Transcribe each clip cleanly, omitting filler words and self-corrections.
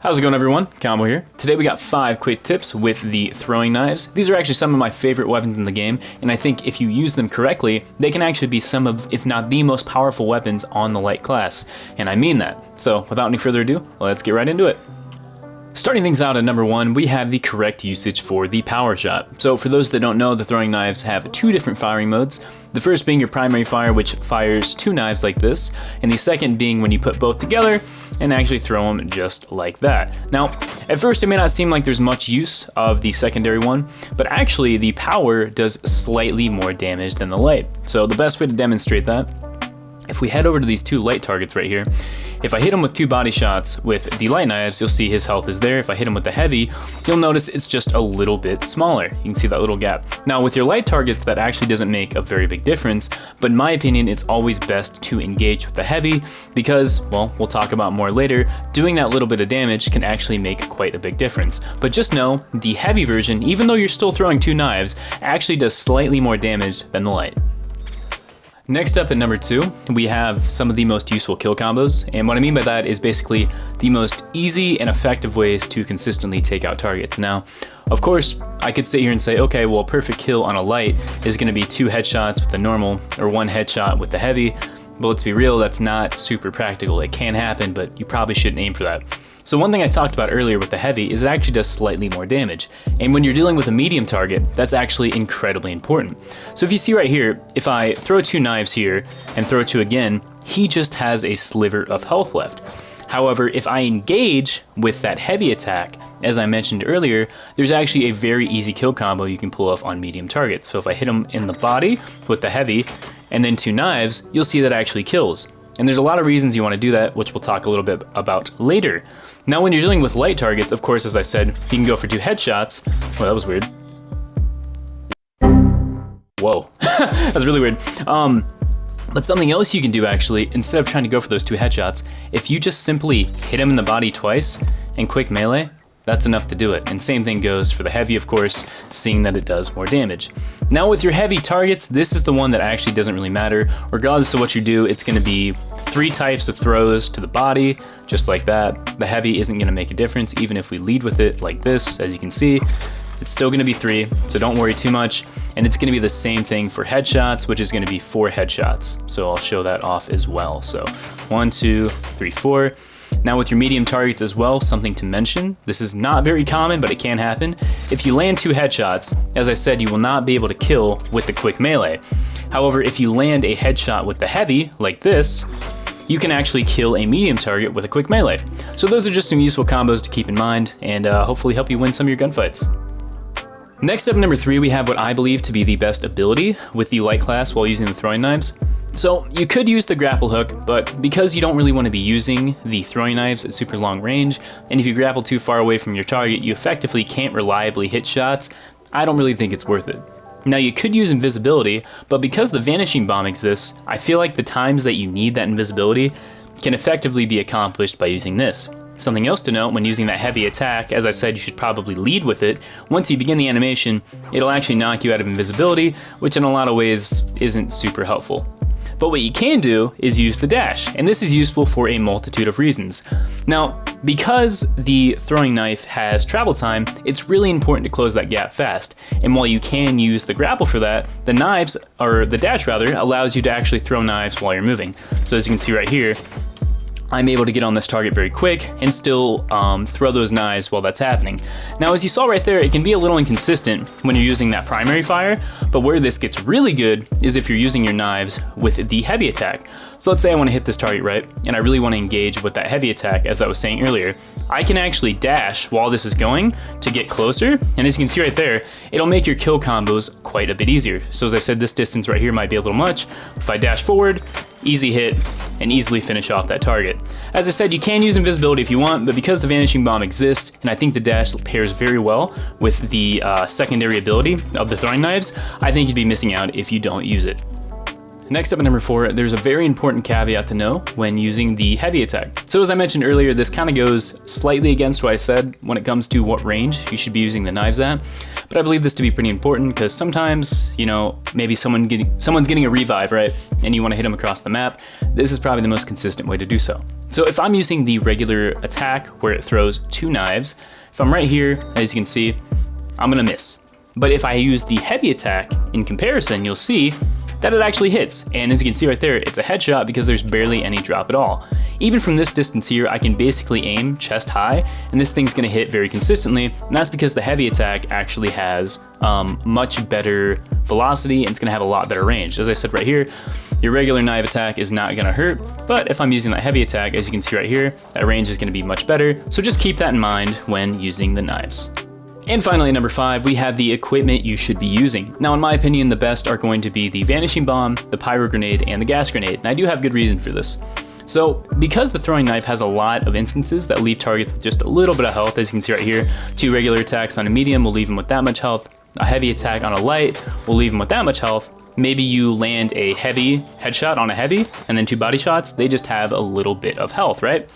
How's it going, everyone? Combo here. Today we got 5 quick tips with the throwing knives. These are actually some of my favorite weapons in the game, and I think if you use them correctly, they can actually be some of, if not the most powerful weapons on the light class. And I mean that. So without any further ado, let's get right into it. Starting things out at number 1, we have the correct usage for the power shot. So for those that don't know, the throwing knives have 2 different firing modes. The first being your primary fire, which fires 2 knives like this, and the second being when you put both together and actually throw them just like that. Now, at first it may not seem like there's much use of the secondary one, but actually the power does slightly more damage than the light. So the best way to demonstrate that, if we head over to these 2 light targets right here, if I hit him with 2 body shots with the light knives, you'll see his health is there. If I hit him with the heavy, you'll notice it's just a little bit smaller. You can see that little gap. Now with your light targets, that actually doesn't make a very big difference, but in my opinion, it's always best to engage with the heavy because, well, we'll talk about more later, doing that little bit of damage can actually make quite a big difference. But just know, the heavy version, even though you're still throwing 2 knives, actually does slightly more damage than the light. Next up at number 2, we have some of the most useful kill combos, and what I mean by that is basically the most easy and effective ways to consistently take out targets. Now, of course, I could sit here and say, okay, well, a perfect kill on a light is going to be 2 headshots with the normal, or 1 headshot with the heavy, but let's be real, that's not super practical. It can happen, but you probably shouldn't aim for that. So one thing I talked about earlier with the heavy is it actually does slightly more damage. And when you're dealing with a medium target, that's actually incredibly important. So if you see right here, if I throw 2 knives here and throw 2 again, he just has a sliver of health left. However, if I engage with that heavy attack, as I mentioned earlier, there's actually a very easy kill combo you can pull off on medium targets. So if I hit him in the body with the heavy and then 2 knives, you'll see that actually kills. And there's a lot of reasons you want to do that, which we'll talk a little bit about later. Now, when you're dealing with light targets, of course, as I said, you can go for 2 headshots. Well, that was weird. Whoa, that's really weird. But something else you can do, actually, instead of trying to go for those 2 headshots, if you just simply hit him in the body twice and quick melee, that's enough to do it. And same thing goes for the heavy, of course, seeing that it does more damage. Now with your heavy targets, this is the one that actually doesn't really matter. Regardless of what you do, it's going to be 3 types of throws to the body, just like that. The heavy isn't going to make a difference, even if we lead with it like this, as you can see. It's still going to be 3, so don't worry too much. And it's going to be the same thing for headshots, which is going to be 4 headshots. So I'll show that off as well. So 1, 2, 3, 4. Now with your medium targets as well, something to mention, this is not very common, but it can happen. If you land 2 headshots, as I said, you will not be able to kill with the quick melee. However, if you land a headshot with the heavy, like this, you can actually kill a medium target with a quick melee. So those are just some useful combos to keep in mind, and hopefully help you win some of your gunfights. Next up, number 3, we have what I believe to be the best ability with the light class while using the throwing knives. So you could use the grapple hook, but because you don't really want to be using the throwing knives at super long range, and if you grapple too far away from your target, you effectively can't reliably hit shots, I don't really think it's worth it. Now you could use invisibility, but because the vanishing bomb exists, I feel like the times that you need that invisibility can effectively be accomplished by using this. Something else to note when using that heavy attack, as I said, you should probably lead with it. Once you begin the animation, it'll actually knock you out of invisibility, which in a lot of ways isn't super helpful. But what you can do is use the dash, and this is useful for a multitude of reasons. Now, because the throwing knife has travel time, it's really important to close that gap fast. And while you can use the grapple for that, the knives, or the dash rather, allows you to actually throw knives while you're moving. So as you can see right here, I'm able to get on this target very quick and still throw those knives while that's happening. Now, as you saw right there, it can be a little inconsistent when you're using that primary fire, but where this gets really good is if you're using your knives with the heavy attack. So let's say I want to hit this target right, and I really want to engage with that heavy attack, as I was saying earlier. I can actually dash while this is going to get closer, and as you can see right there, it'll make your kill combos quite a bit easier. So as I said, this distance right here might be a little much. If I dash forward, easy hit, and easily finish off that target. As I said, you can use invisibility if you want, but because the vanishing bomb exists, and I think the dash pairs very well with the secondary ability of the throwing knives, I think you'd be missing out if you don't use it. Next up at number 4, there's a very important caveat to know when using the heavy attack. So as I mentioned earlier, this kind of goes slightly against what I said when it comes to what range you should be using the knives at, but I believe this to be pretty important because sometimes, you know, maybe someone's getting a revive, right? And you want to hit them across the map. This is probably the most consistent way to do so. So if I'm using the regular attack where it throws 2 knives, if I'm right here, as you can see, I'm gonna miss. But if I use the heavy attack in comparison, you'll see that it actually hits. And as you can see right there, it's a headshot because there's barely any drop at all. Even from this distance here, I can basically aim chest high, and this thing's gonna hit very consistently, and that's because the heavy attack actually has much better velocity, and it's gonna have a lot better range. As I said right here, your regular knife attack is not gonna hurt, but if I'm using that heavy attack, as you can see right here, that range is gonna be much better, so just keep that in mind when using the knives. And finally, number 5, we have the equipment you should be using. Now, in my opinion, the best are going to be the Vanishing Bomb, the Pyro Grenade, and the Gas Grenade, and I do have good reason for this. So, because the throwing knife has a lot of instances that leave targets with just a little bit of health, as you can see right here, 2 regular attacks on a medium will leave them with that much health, a heavy attack on a light will leave them with that much health, maybe you land a heavy headshot on a heavy, and then 2 body shots, they just have a little bit of health, right?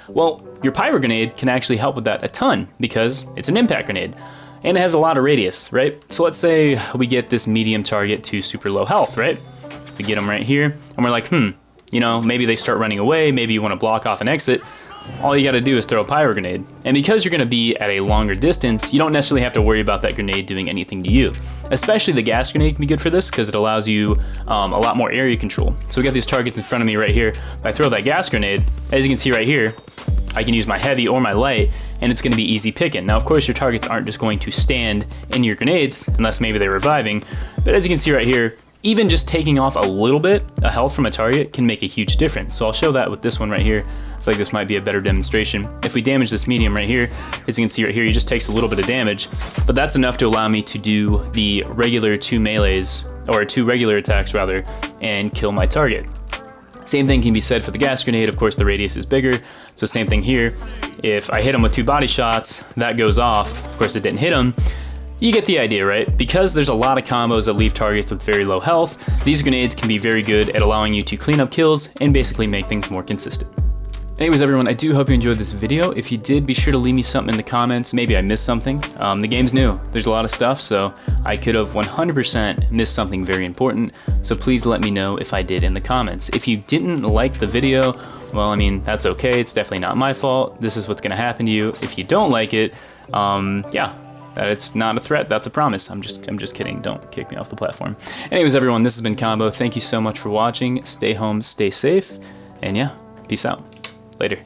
Well, your Pyro Grenade can actually help with that a ton because it's an impact grenade and it has a lot of radius, right? So let's say we get this medium target to super low health, right? We get them right here and we're like, you know, maybe they start running away, maybe you want to block off an exit. All you got to do is throw a Pyro Grenade. And because you're going to be at a longer distance, you don't necessarily have to worry about that grenade doing anything to you. Especially the Gas Grenade can be good for this because it allows you a lot more area control. So we got these targets in front of me right here. If I throw that Gas Grenade, as you can see right here, I can use my heavy or my light, and it's going to be easy picking. Now, of course, your targets aren't just going to stand in your grenades, unless maybe they're reviving. But as you can see right here, even just taking off a little bit of health from a target can make a huge difference. So I'll show that with this one right here. I feel like this might be a better demonstration. If we damage this medium right here, as you can see right here, he just takes a little bit of damage, but that's enough to allow me to do the regular 2 melees, or 2 regular attacks rather, and kill my target. Same thing can be said for the Gas Grenade. Of course, the radius is bigger, so same thing here. If I hit him with 2 body shots, that goes off. Of course, it didn't hit him. You get the idea, right? Because there's a lot of combos that leave targets with very low health, these grenades can be very good at allowing you to clean up kills and basically make things more consistent. Anyways, everyone, I do hope you enjoyed this video. If you did, be sure to leave me something in the comments. Maybe I missed something. The game's new. There's a lot of stuff, so I could have 100% missed something very important. So please let me know if I did in the comments. If you didn't like the video, well, I mean, that's okay. It's definitely not my fault. This is what's going to happen to you. If you don't like it, yeah. It's not a threat, that's a promise. I'm just kidding, don't kick me off the platform. Anyways, everyone, this has been Combo. Thank you so much for watching. Stay home, stay safe, and yeah, peace out. Later.